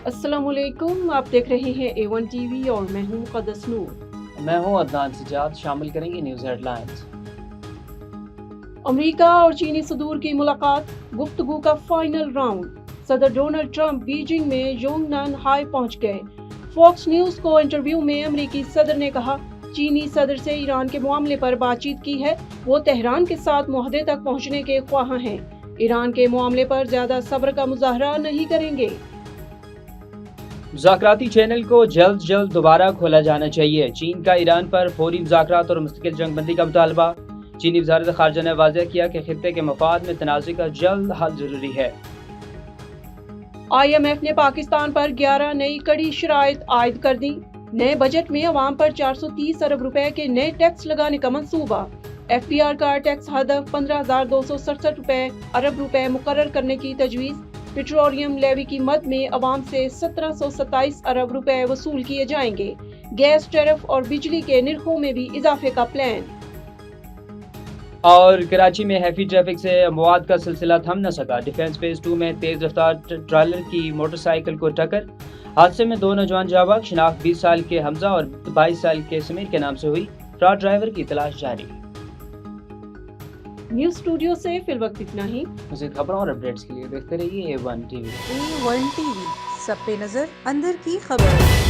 अस्सलाम वालेकुम, आप देख रहे हैं A1 टीवी और मैं हूं मुक़द्दस नूर। मैं हूं अदनान सजाद। शामिल करेंगे न्यूज़ हेडलाइंस। अमेरिका और चीनी सदूर की मुलाकात, गुफ्तगू का फाइनल राउंड। सदर डोनाल्ड ट्रंप बीजिंग में योंगनान हाई पहुंच गए। फॉक्स न्यूज को इंटरव्यू में अमेरिकी सदर ने कहा, चीनी सदर से ईरान के मामले पर बातचीत की है, वो तेहरान के साथ मुआहदे तक पहुंचने के ख्वाह हैं। ईरान के मामले पर ज्यादा सब्र का मुजाहरा नहीं करेंगे। मुज़ाकराती चैनल को जल्द दोबारा खोला जाना चाहिए। चीन का ईरान पर फौरी मुज़ाकरात और मुस्तकिल जंगबंदी का मुतालबा। चीनी वज़ारत ख़ारजा ने वाज़ेह किया कि खित्ते के मफाद में तनाज़े का जल्द हल ज़रूरी है। IMF ने पाकिस्तान पर 11 नई कड़ी शराइत आयद कर दी। नए बजट में अवाम पर 430 अरब रुपए के नए टैक्स लगाने का मंसूबा। FPR का टैक्स हदफ 15,267 अरब रुपए मुकर्रर करने की तजवीज़। पेट्रोलियम लेवी की मद में अवाम से 1727 अरब रुपए वसूल किए जाएंगे। गैस टैरिफ और बिजली के निर्खों में भी इजाफे का प्लान। और कराची में हैवी ट्रैफिक से मवाद का सिलसिला थम न सका। डिफेंस फेज 2 में तेज रफ्तार ट्रालर की मोटरसाइकिल को टक्कर। हादसे में 2 नौजवान जाबाग, शिनाख्त 20 साल के हमजा और 22 साल के समीर के नाम से हुई। फ्रॉड ड्राइवर की तलाश जारी। न्यूज़ स्टूडियो से फिल वक्त इतना ही। मज़ीद खबरों और अपडेट्स के लिए देखते रहिए A1 टीवी। A1 टीवी, सब पे नजर, अंदर की खबर।